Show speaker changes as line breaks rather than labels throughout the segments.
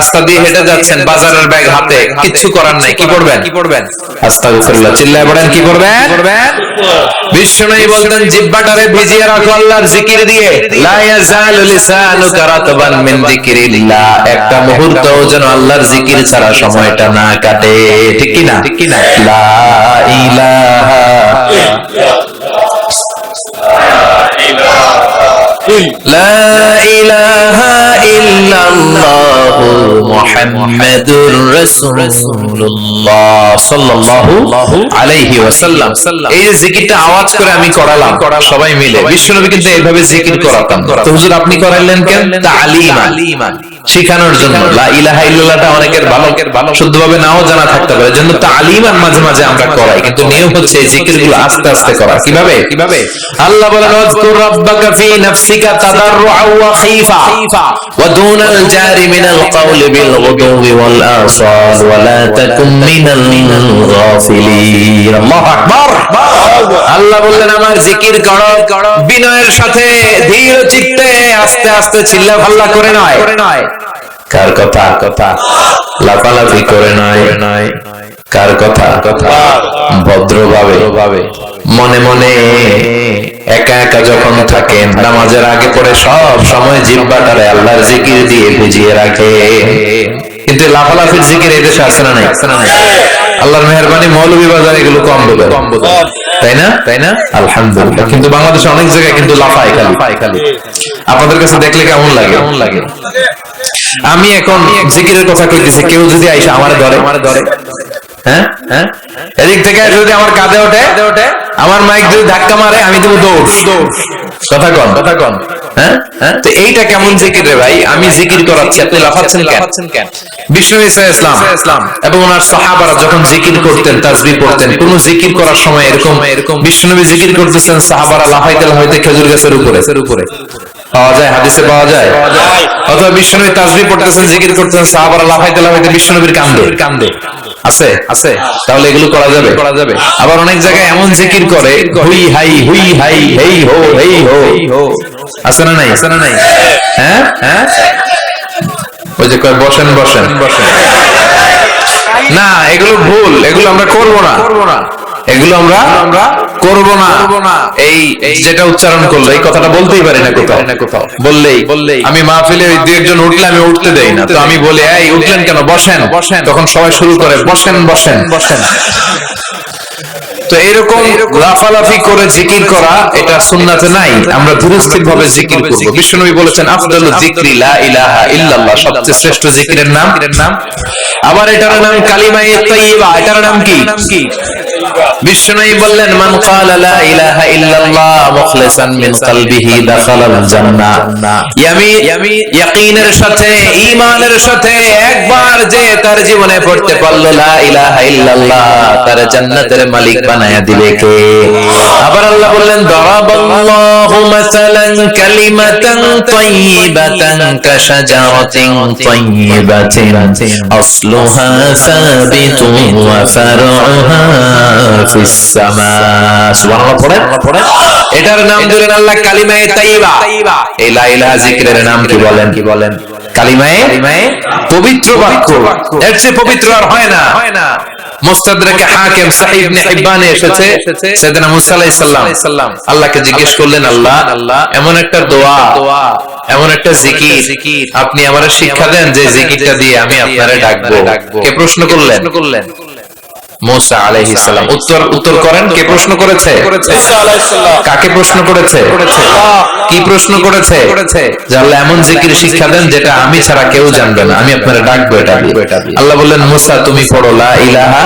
রাস্তা দিয়ে হেঁটে যাচ্ছেন, বাজারের ব্যাগ হাতে, কিচ্ছু করার নাই, কি পড়বেন? আস্তাগফিরুল্লাহ। চিল্লায় পড়েন, কি পড়বেন? বিশ্বনবী বলতেন জিহ্বাটারে ভিজিয়ে রাখো আল্লাহর জিকির দিয়ে। লা ইয়াজালু লিসানুকা রাতবান মিন যিকরিল্লাহ। একটা মুহূর্তও যেন আল্লাহর জিকির ছাড়া সময়টা না কাটে। ঠিক কি না? লা ইলাহা লা ইলাহা ইল্লাল্লাহু মুহাম্মাদুর রাসূলুল্লাহ সাল্লাল্লাহু আলাইহি ওয়াসাল্লাম। এই জিকিরটা আওয়াজ করে আমি করালাম সবাই মিলে। বিশ্বনবী কিন্তু এইভাবে জিকির করাতেন। তো হুজুর আপনি করাইলেন কেন? তালিমান, শিখানোর জন্য। লা ইলাহা ইল্লাল্লাহটা অনেকের ভালো শুদ্ধভাবে নাও জানা থাকতে পারে, জন্য তালিমান মাঝে মাঝে আমরা করাই। কিন্তু নিয়ম হচ্ছে এই জিকিরগুলো আস্তে আস্তে করা। কিভাবে? আল্লাহ বলেন ওয়াজকুর রাব্বাকা ফি নাফসিকা তাদাররুআ ওয়া খীফা ওয়া দুনাল জারি মিনাল কাওলি বিল গুদুবি ওয়াল আসাল ওয়া লা তাকুম মিনাল গাফিলিন। আল্লাহু আকবার। আল্লাহ বললেন আমার জিকির করো বিনয়ের সাথে, ধীর চিত্তে, আস্তে আস্তে, চিল্লাফাল্লা করে নয়। কার কথা? লাফালাফি করে নয়। কার কথা? ভদ্রভাবে, মনে মনে, একা একা যখন থাকেন, নামাজের আগে পরে সব সময় জিহ্বাটারে আল্লাহর জিকির দিয়ে ভিজিয়ে রাখে। কিন্তু লাফালাফির জিকির এই দেশে আছে না নাই? আল্লাহর মেহেরবানি মৌলভী বাজার এগুলো কম বোঝে, তাই না? আলহামদুলিল্লাহ। কিন্তু বাংলাদেশে অনেক জায়গায় কিন্তু লাফায় খালি। আপনাদের কাছে দেখলে কেমন লাগে? আমি এখন জিকিরের কথা কইতেছি, কেউ যদি আইসা আমারে ধরে, হ্যাঁ, এদিক থেকে যদি আমার কাঁধে ওঠে, আমার মাইক যদি ধাক্কা মারে, আমি দেবো দৌড়। কথা কন। হ্যাঁ, তো এইটা কেমন জিকির রে ভাই? আমি জিকির করাচ্ছি, আপনি লাফাচ্ছেন কেন? বিশ্বনবী সাল্লাল্লাহু আলাইহি ওয়াসাল্লাম এবং ওনার সাহাবারা যখন জিকির করতেন, তাসবিহ পড়তেন, কোন জিকির করার সময় এরকম বিশ্বনবী জিকির করতেছেন, সাহাবারা লাফাইতে খেজুর গাছের উপরে পাওয়া যায়, হাদিসে পাওয়া যায়। অথবা বিশ্বনবী তাসবিহ পড়তেছেন, জিকির করতেছেন, সাহাবারা লাফাইতে বিশ্বনবীর কান্দে আছে। তাহলে এগুলো করা যাবে। আবার অনেক জায়গায় এমন জিকির করে, হুই হাই হেই হো, আছে না নাই? হ্যাঁ, ওই যে কয় বসেন, না, এগুলো ভুল, এগুলো আমরা করব না। এই যেটা উচ্চারণ করলো, এই কথাটা বলতেই পারি না কোথাও। বললেই আমি মাহফিলে দুই একজন উঠলে আমি উঠতে দেই না। তো আমি বলি, এই উঠলেন কেন? বসেন। তখন সবাই শুরু করে বসেন। তো এরকম লাফালাফি করে জিকির করা, এটা সুন্নাতে নাই। আমরা ধীরস্থির ভাবে জিকির করব। বিশ্বনবী বলেছেন আফদালুয যিকরি লা ইলাহা ইল্লাল্লাহ, সবচেয়ে শ্রেষ্ঠ জিকিরের নাম। আবার এটার নাম কালিমায়ে তাইয়্যিবা। এটার নাম কি? বিশ্বনবী বললেন মান ক্বালা লা ইলাহা ইল্লাল্লাহ মুখলিসান মিন কলবিহি দাখালাল জান্নাহ। ইয়াকিনের সাথে, ঈমানের সাথে একবার যে তার জীবনে পড়তে পারল লা ইলাহা ইল্লাল্লাহ, তার জান্নাতের মালিক বানায়া দিবে কে? আবার আল্লাহ বললেন দারাবাল্লাহু মাসালান কালিমাতান তাইয়্যিবাতান কাশাজারাতিন তাইয়্যিবাতিন আসলুহা সাবিতুন ওয়া ফারউহা ফিস সামা। সুবহানাল্লাহ পড়েন। এটার নাম দিলেন আল্লাহ কালিমায়ে তাইয়্যিবা। এই লা ইলাহা জিকিরের নাম কি বলেন? কালিমায়ে পবিত্র বাক্য। এর চেয়ে পবিত্র আর হয় না। মুস্তাদরাকে হাকিম সহিহ ইবনে হিব্বানে এসেছে, সাইয়েদনা মুসা আলাইহিস সালাম আল্লাহকে জিজ্ঞেস করলেন, আল্লাহ, এমন একটা দোয়া, এমন একটা জিকির আপনি আমারে শিক্ষা দেন যে জিকিরটা দিয়ে আমি আপনারে ডাকবো। কে প্রশ্ন করলেন? মুসা আলাইহিস সালাম। উত্তর করেন, কে প্রশ্ন করেছে? মুসা আলাইহিস সালাম। কাকে প্রশ্ন করেছে? কি প্রশ্ন করেছে? যে আল্লাহ এমন জিকির শিক্ষা দেন যেটা আমি ছাড়া কেউ জানবে না, আমি আপনারে ডাকবো এটা দিয়ে। আল্লাহ বললেন মুসা তুমি পড়ো লা ইলাহা।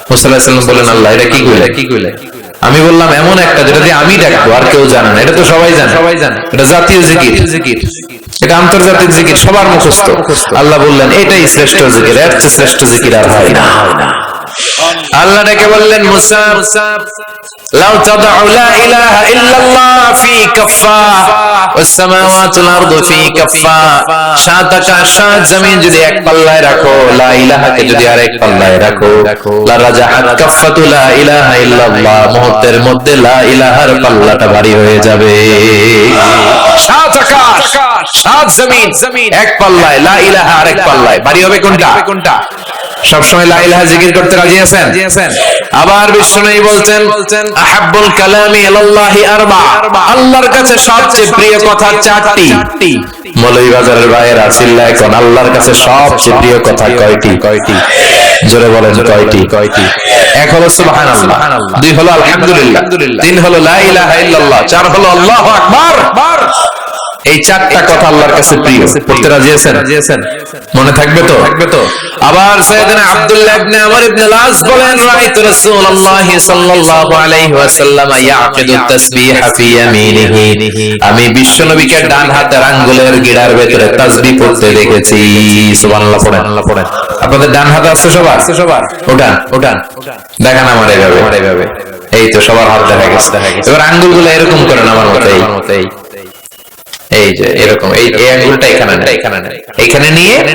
মুসা আলাইহিস সালাম বলেন আল্লাহ এটা কি কইলে? আমি বললাম এমন একটা যেটা দিয়ে আমি ডাকবো, আর কেউ জানে না। এটা তো সবাই জানে, এটা জাতীয় জিকির, এটা আন্তর্জাতিক জিকির, সবার মুখস্থ। আল্লাহ বললেন এটাই শ্রেষ্ঠ জিকির, এর চেয়ে শ্রেষ্ঠ জিকির আর হয় না। আল্লাহ ডেকে বললেন মুসা, লাউ তাদউ লা ইলাহা ইল্লাল্লাহ ফি কাফা ওয়াস সামাওয়াতু ওয়াল আরদু ফি কাফা, সাত আকাশ সাত জমিন যদি এক পাল্লায় রাখো, লা ইলাহাকে যদি আরেক পাল্লায় রাখো, লা রাজাহাত কাফাতু লা ইলাহা ইল্লাল্লাহ, মুহূর্তের মধ্যে লা ইলাহার পাল্লাটা ভারী হয়ে যাবে। সাত আকাশ সাত জমিন এক পাল্লায়, লা ইলাহা আরেক পাল্লায়, বাড়ি হবে কোনটা? সবসময় লা ইলাহা জিকির করতে রাজি আছেন? আবার বিশ্বনবী বলছেন আহাব্বুল কালামি ইলাল্লাহি আরবা, আল্লাহর কাছে সবচেয়ে প্রিয় কথা চারটি। মৌলভীবাজারের ভাইয়েরা চিল্লায় কোন আল্লাহর কাছে সবচেয়ে প্রিয় কথা কয়টি? জোরে বলেন কয়টি? এক হলো সুবহানাল্লাহ, দুই হলো আলহামদুলিল্লাহ, তিন হলো লা ইলাহা ইল্লাল্লাহ, চার হলো আল্লাহু আকবার। এই চারটা কথা আল্লাহর কাছে প্রিয়। পড়তে রাজি আছেন? মনে থাকবে তো? আবার সাইয়েদনা আব্দুল্লাহ ইবনে আমর ইবনে আল-আস বলেন রাআইতু রাসূলুল্লাহ সাল্লাল্লাহু আলাইহি ওয়াসাল্লাম ইয়াকিদু তাসবিহা ফি ইয়ামিনিহি, আমি বিশ্বনবীকে ডান হাতের আঙ্গুলের গিড়ার ভিতরে তাসবিহ পড়তে দেখেছি। সুবহানাল্লাহ পড়েন। আপনাদের ডান হাতে আছে সবার? ওঠান দেখান আমার এইভাবে। এই তো সবার হাত দেখা গেছে। এবার আঙ্গুলগুলো এরকম করেন আমার মতে, এই যে এরকম, এই আঙ্গুলটা এখানে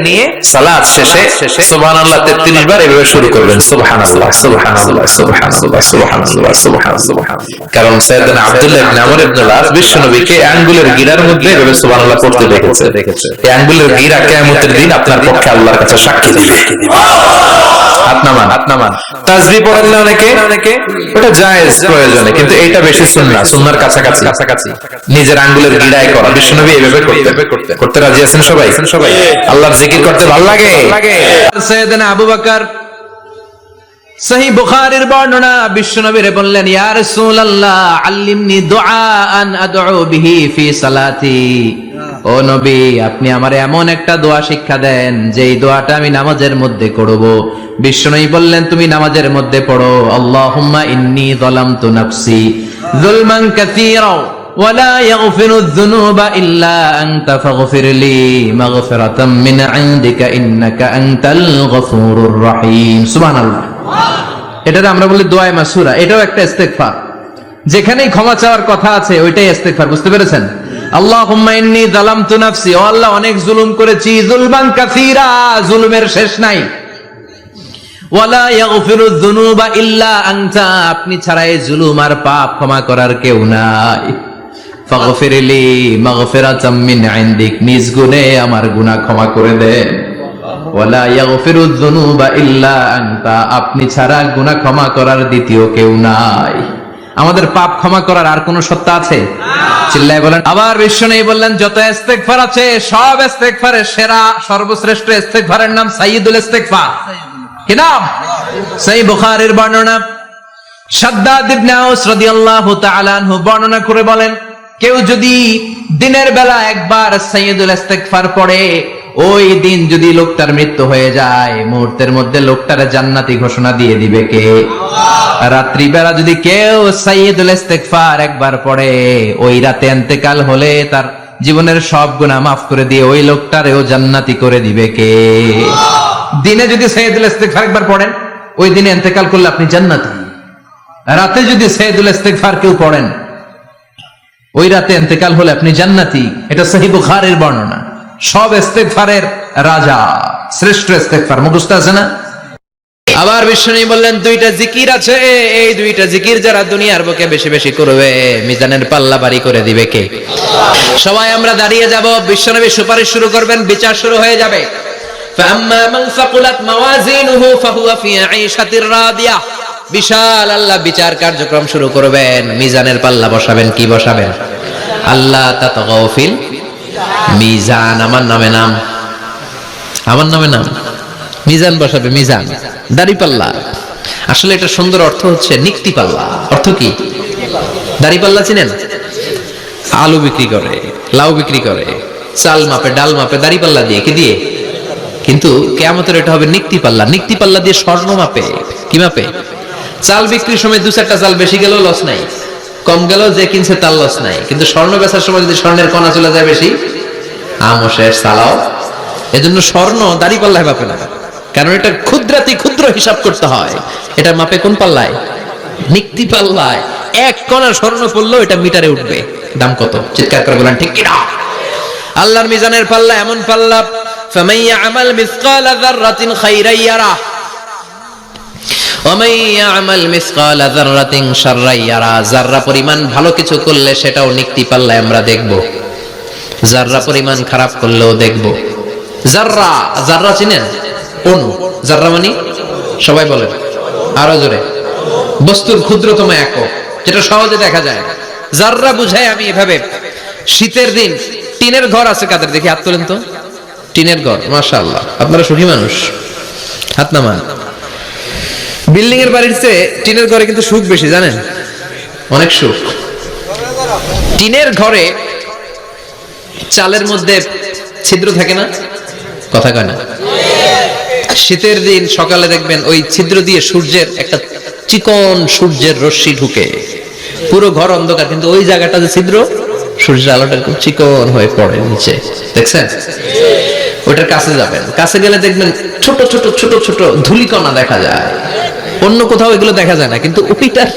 নিয়ে সালাত শেষে সুবহানাল্লাহ 33 বার এভাবে শুরু করবেন, সুবহানাল্লাহ সুবহানাল্লাহ সুবহানাল্লাহ সুবহানাল্লাহ সুবহানাল্লাহ। কারণ সাইয়েদনা আব্দুল্লাহ ইবনে আমর ইবনে আল-আস বিশ্বনবীকে আঙ্গুলের গিরার মধ্যে এভাবে সুবহানাল্লাহ পড়তে দেখেছে। এই আঙ্গুলের গিরা কিয়ামতের দিন আপনার পক্ষে আল্লাহর কাছে সাক্ষী দিবে। হাত নামান। তাসবিহ পড়েন না অনেকে, ওটা জায়েজ প্রয়োজনে, কিন্তু এটা বেশি সুন্নাহ, সুন্নাহর কাছাকাছি নিজের আঙ্গুলের গিরায় করা। বিশ্বনবী এইভাবে করতে রাজি আছেন সবাই? আল্লাহর জিকির করতে ভালো লাগে। সাইয়েদনা আবু বকর, সহিহ বুখারীর বর্ণনা, বিশ্বনবীরে বললেন ইয়া রাসূলুল্লাহ আল্লিমনি দুআআন আদউ বিহি ফি সালাতি, ও নবী আপনি আমারে এমন একটা দোয়া শিক্ষা দেন যেই দোয়াটা আমি নামাজের মধ্যে করব। বিশ্বনবী বললেন তুমি নামাজের মধ্যে পড়ো আল্লাহুম্মা ইন্নী যালামতু নাফসি যুলমান কাসীরা ওয়া লা ইয়াগফিরুয যুনুবা ইল্লা আনতা ফাগফির লি মাগফিরাতাম মিন ইনদিকা ইন্নাকা আনতাল গফুরুর রহিম। সুবহানাল্লাহ। এটাকে আমরা বলি দোয়ায়ে মাসুরা, এটাও একটা ইস্তেগফার। যেখানেই ক্ষমা চাওয়ার কথা আছে ওইটাই ইস্তেগফার। বুঝতে পেরেছেন? আল্লাহুম্মা ইন্নী যালামতু নাফসি, ও আল্লাহ অনেক জুলুম করেছি, যুলমান কাসীরা, জুলুমের শেষ নাই। ওয়ালা ইয়াগফিরুয যুনুবা ইল্লা আনতা, আপনি ছাড়া এই জুলুম আর পাপ ক্ষমা করার কেউ নাই। ফাগফিরলি মাগফিরাতাম মিন ইনদিক, নিজ গুণে আমার গুনাহ ক্ষমা করে দেন। ওয়ালা ইয়াগফিরুয যুনুবা ইল্লা আনতা, আপনি ছাড়া গুনাহ ক্ষমা করার দ্বিতীয় কেউ নাই। আমাদের পাপ ক্ষমা করার আর কোন সত্তা আছে? চিল্লায় বলেন। আবার বিশ্বনবী বললেন যত ইস্তেগফার আছে সব ইস্তেগফারের সেরা সর্বশ্রেষ্ঠ ইস্তেগফারের নাম সাইয়্যিদুল ইস্তেগফার। কি নাম? সহিহ বুখারীর বর্ণনা, শাদ্দাদ ইবনে আউস রাদিয়াল্লাহু তাআলা আনহু বর্ণনা করে বলেন কেউ যদি দিনের বেলা একবার সাইয়্যিদুল ইস্তেগফার পড়ে, ওই দিন যদি লোকটার মৃত্যু হয়ে যায় মুহূর্তের মধ্যে লোকটার জান্নাতি ঘোষণা দিয়ে দিবে কে? রাত্রি বেলা যদি কেউ সাইয়্যিদুল ইস্তেগফার একবার পড়ে, ওই রাতে ইন্তেকাল হলে তার জীবনের সব গুনাহ মাফ করে দিয়ে ওই লোকটারেও জান্নাতি করে দিবে কে? দিনে যদি সাইয়্যিদুল ইস্তেগফার একবার পড়েন, ওই দিনে ইন্তেকাল করলে আপনি জান্নাতি। রাতে যদি সাইয়্যিদুল ইস্তেগফার কেউ পড়েন, ওই রাতে ইন্তেকাল হলে আপনি জান্নাতি। এটা সহিহ বুখারীর বর্ণনা। সব ইস্তেগফারের রাজা, শ্রেষ্ঠ ইস্তেগফার। মুখস্থ আছে না? আবার বিশ্বনবী বললেন দুইটা জিকির আছে, এই দুইটা জিকির যারা দুনিয়ার বুকে বেশি বেশি করবে মিজানের পাল্লা ভারী করে দিবে কে? সবাই আমরা দাঁড়িয়ে যাব, বিশ্বনবী সুপারিশ শুরু করবেন, বিচার শুরু হয়ে যাবে। ফাআম্মা মান সাকুলাত মাওয়াজিনুহু ফাহুয়া ফি আইশাতির রাদিয়া, বিশাল আল্লাহ বিচার কার্যক্রম শুরু করবেন। মিজানের পাল্লা বসাবেন, কি বসাবেন? আল্লাহ তাতগাউ ফিল মিজান। আমার নামে নাম মিজান বসাবে, মিজান দাড়ি পাল্লা। আসলে এটা সুন্দর অর্থ হচ্ছে নিক্তি পাল্লা। অর্থ কি? দাড়ি পাল্লা চিনেন? আলু বিক্রি করে, লাউ বিক্রি করে, চাল মাপে, ডাল মাপে, দাড়ি পাল্লা দিয়ে। কি দিয়ে? কিন্তু কিয়ামতের এটা হবে নিক্তি পাল্লা। নিক্তি পাল্লা দিয়ে স্বর্ণ মাপে। কি মাপে? চাল বিক্রির সময় দু চারটা চাল বেশি গেলেও লস নাই, কম গেলেও যে কিনছে তার লস নাই। কিন্তু স্বর্ণ বেচার সময় যদি স্বর্ণের কণা চলে যায় বেশি, আমও শেষ, চালাও। এজন্য স্বর্ণ দাড়ি পাল্লায় মাপে না, কারণ এটা ক্ষুদ্রাতি ক্ষুদ্র হিসাব করতে হয়। এটা মাপে কোন পাল্লায়? নিক্তি পাল্লায়। এক কণা স্বর্ণ পড়লেও এটা মিটারে উঠবে। দাম কত? চিৎকার করে বলেন ঠিক কিনা? আল্লাহর মিজানের পাল্লা এমন পাল্লা, ফামান ইয়ামাল মিসকালা যাররাতিন খাইরান ইয়ারা ওয়া মান ইয়ামাল মিসকালা যাররাতিন শাররান ইয়ারা। যাররা পরিমাণ ভালো কিছু করলে সেটাও নিক্তি পাল্লায় আমরা দেখব। জাররা পরিমাণ খারাপ করলেও দেখব। জাররা, জাররা চিনেন? অণু। জাররা মানে সবাই বলেন আরো জোরে, বস্তুর ক্ষুদ্রতম একক, যেটা সহজে দেখা যায় না। জাররা বুঝাই আমি এভাবে, শীতের দিন টিনের ঘর আছে কাদের, দেখি হাত তোলেন তো। টিনের ঘর, মাশাআল্লাহ, আপনারা সুখী মানুষ, হাত নামান। বিল্ডিং এর বাড়ির চেয়ে টিনের ঘরে কিন্তু সুখ বেশি, জানেন? অনেক সুখ। টিনের ঘরে চালের মধ্যে ছিদ্র থাকে না, কথা কয় না? শীতের দিন সকালে দেখবেন ওই ছিদ্র দিয়ে সূর্যের একটা চিকন সূর্যের রশ্মি ঢুকে, পুরো ঘর অন্ধকার, কিন্তু ওই জায়গাটা যে ছিদ্র, সূর্যের আলোটা খুব চিকন হয়ে পড়ে নিচে, দেখছেন? ওইটার কাছে যাবেন, কাছে গেলে দেখবেন ছোট ছোট ছোট ছোট ধূলিকণা দেখা যায়। অন্য কোথাও এগুলো দেখা যায় না, কিন্তু ওইটার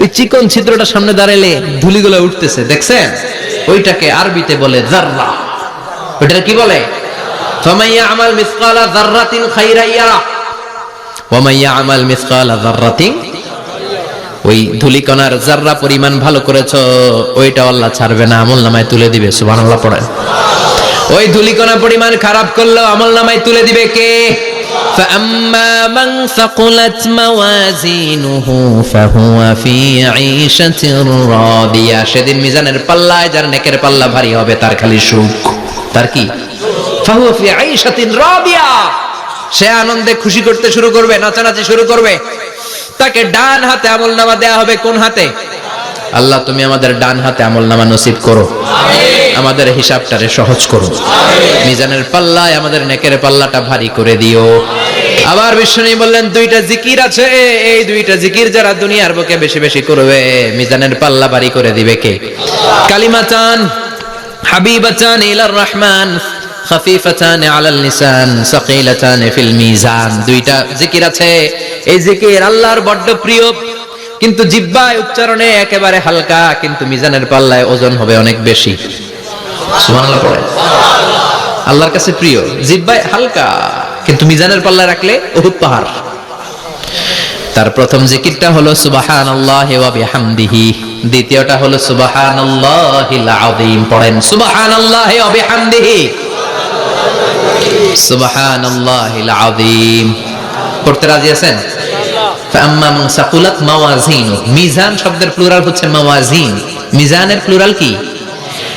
ওই চিকন ছিদ্রটা সামনে দাঁড়ালে ধূলিগুলো উঠতেছে, দেখছেন? ওইটাকে আরবিতে বলে জাররা। ওইটা কি বলে? ফামান ইয়ামাল মিসকালা যাররাতিন খাইরান ইয়ারা ওয়া মান ইয়ামাল মিসকালা যাররাতিন, ওই ধূলিকণার জাররা পরিমাণ ভালো করেছো, ওইটা আল্লাহ ছাড়বে না, আমলনামায় তুলে দিবে। সুবহানাল্লাহ পড়েন। ওই ধূলিকণা পরিমাণ খারাপ করলেও আমলনামায় তুলে দিবে কে? فأما من ثقلت موازينه فهو في عيشة راضية, সেদিন মিজানের পাল্লায় যার নেকের পাল্লা ভারী হবে তার খালি সুখ। তার কি? فهو في عيشة راضية, সে আনন্দে খুশি করতে শুরু করবে, নাচানাচি শুরু করবে। তাকে ডান হাতে আমলনামা দেয়া হবে। কোন হাতে? আল্লাহ তুমি আমাদের ডান হাতে আমলনামা নসিব করো, আমাদের হিসাবটারে সহজ করো, মিজানের পাল্লায় আমাদের নেকের পাল্লাটা ভারী করে দিও। আবার বিশ্বনবী বললেন দুইটা জিকির আছে, এই দুইটা জিকির যারা দুনিয়ার বুকে বেশি বেশি করবে মিজানের পাল্লা ভারী করে দিবে কে? কালিমাতান হাবিবাতান ইলার রহমান খাফিফাতান আলাল লিসান সাকিলাতান ফিল মিজান, দুইটা জিকির আছে। এই জিকির আল্লাহর বড় প্রিয়, কিন্তু জিহ্বায় উচ্চারণে একেবারে হালকা, কিন্তু মিজানের পাল্লায় ওজন হবে অনেক বেশি। সুবহানাল্লাহ পড়ে। আল্লাহর কাছে প্রিয়, জিহ্বায় হালকা, কিন্তু মিজানের পাল্লায় রাখলে উহুদ পাহাড়। তার প্রথম জিকিরটা হলো সুবহানাল্লাহি ওয়া বিহামদিহি, দ্বিতীয়টা হলো সুবহানাল্লাহিল আযীম। পড়েন সুবহানাল্লাহি ওয়া বিহামদিহি, সুবহানাল্লাহিল আযীম। পড়তে রাজি আছেন? ফাআম্মা মান সাকুলাত মাওয়াজিনু, মিজান শব্দের প্লুরাল হচ্ছে মাওয়াজিন, মিজানের প্লুরাল কি?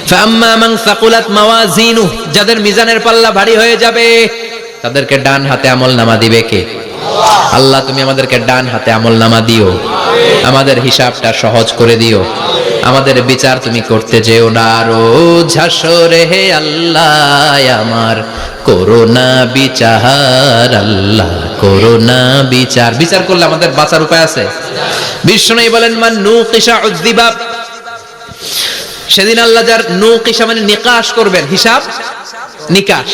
ফাআম্মা মান সাকুলাত মাওয়াজিনু, যাদের মিজানের পাল্লা ভারী হয়ে যাবে তাদেরকে ডান হাতে আমলনামা দিবে কে? আল্লাহ তুমি আমাদেরকে ডান হাতে আমলনামা দিও, আমাদের হিসাবটা সহজ করে দিও, আমাদের বিচার তুমি করতে যেও না রোজ হাসরে হে আল্লাহ, আমার করোনা বিচার, আল্লাহ করোনা বিচার। বিচার করলে আমাদের বাঁচার উপায় আছে? বিষ্ণু বলেন মান নুকিশা উযযিবা, সেদিন আল্লাহ যার নুকিশা মানে নিকাশ করবেন, হিসাব নিকাশ,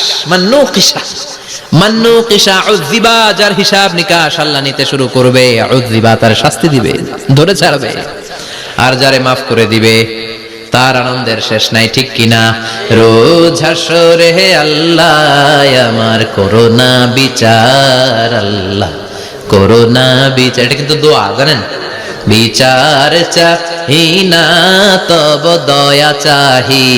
মান নুকিশা উযযিবা, যার হিসাব নিকাশ আল্লাহ নিতে শুরু করবে, উযযিবা তার শাস্তি দিবে, ধরে ছাড়বে। আর যারে মাফ করে দিবে তার আনন্দের শেষ নাই, ঠিক কিনা? রোজ হাসরে হে আল্লাহ, আমার করোনা বিচার, আল্লাহ করোনা বিচার। এটা কিন্তু দোয়া, জানেন? বিচার চাহি না তব দয়া চাহি,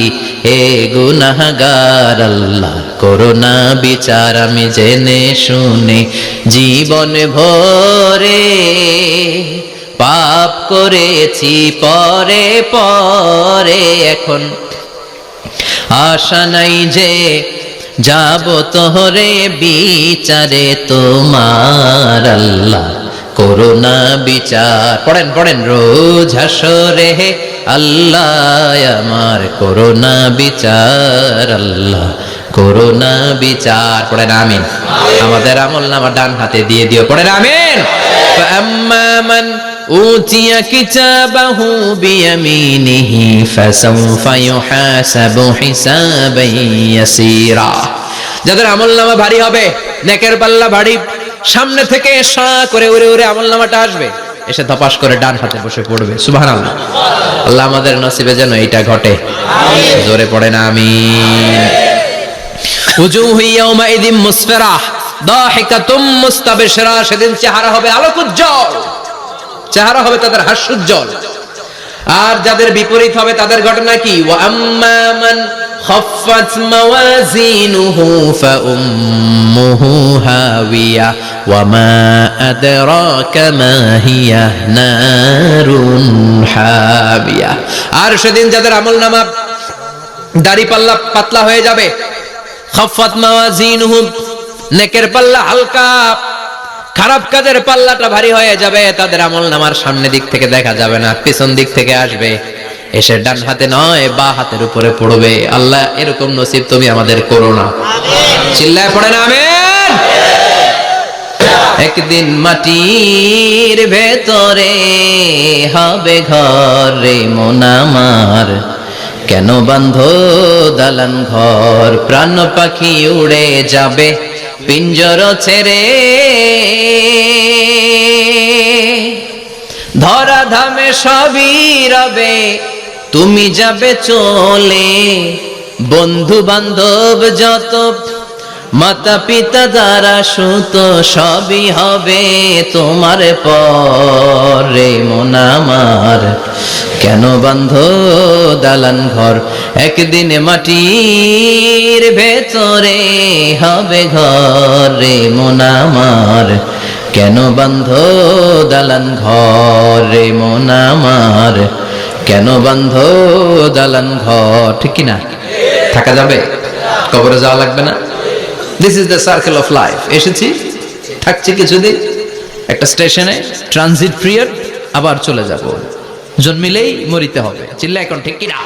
হে গুনাহগার, আল্লাহ করোনা বিচার। আমি জেনে শুনে জীবন ভরে পাপ করেছি পরে পরে, এখন আশা নাই যে যাব তোহরে বিচারে তোমার, আল্লাহ করোনা বিচার। পড়েন পড়েন রোজ হাসরে হে আল্লাহ, আমার করোনা বিচার, আল্লাহ করোনা বিচার। পড়েন আমিন। আমাদের আমলনামা ডান হাতে দিয়ে দিও, পড়েন আমিন। فأما من أوتي كتابه بيمينه فسوف يحاسب حسابا يسيرا, যাদের আমলনামা ভারী হবে, নেকের পাল্লা ভারী, সামনে থেকে সা করে উড়ে উড়ে আমলনামাটা আসবে, এসে ধপাস করে ডান হাতে বসে পড়বে। সুবহানাল্লাহ। আল্লাহ আমাদের নসিবে যেন এটা ঘটে, জোরে পড়েন আমিন। উজুহু ইয়াউমাইযিন মুসফিরাহ দাহিকাতুম মুস্তাবশিরা, সেদিন চেহারা হবে আলোকোজ্জ্বল, চেহারা হবে তাদের হাস্যোজ্জ্বল। আর যাদের বিপরীত হবে তাদের ঘটনা কি? ওয়া আম্মা মান خفت موازينه فأمه هاوية وما أدراك ما هي نار حامية আর সেদিন যাদের আমলনামা দাড়ি পাল্লা পাতলা হয়ে যাবে, খফফাত মাওয়াজিনুহুম, নেকের পাল্লা হালকা, খারাপ কাজের পাল্লাটা ভারী হয়ে যাবে, তাদের আমলনামার সামনে দিক থেকে দেখা যাবে না, পিছন দিক থেকে আসবে, এসে ডান হাতে নয় বা হাতের উপরে পড়বে। আল্লাহ এরকম নসিব তুমি আমাদের করো না, চিল্লায় পড়েন আমিন। একদিন মাটির ভেতরে হবে ঘর রে মন আমার, কেন বাঁধো দালান ঘর, প্রাণ পাখি উড়ে যাবে পিঞ্জর ছেড়ে, ধরা ধামে সবই রবে তুমি যাবে চলে, বন্ধু বান্ধব যত মাতা পিতা দ্বারা সুত সবই হবে তোমার পরে মন আমার, কেন বাঁধো দালান ঘর, একদিন মাটির ভেতরে হবে ঘর রে মন আমার, কেন বাঁধো দালান ঘর রে মন আমার, কেন বাঁধো দালান ঘর। ঠিক কিনা? থাকা যাবে? কবরে যাওয়া লাগবে না? This is the circle of life. এসেছি, থাকছি কিছুদিন, একটা স্টেশনে ট্রানজিট পিরিয়ড, আবার চলে যাব, জন্মিলেই মরিতে হবে। চিল্লা এখন ঠিক কিনা?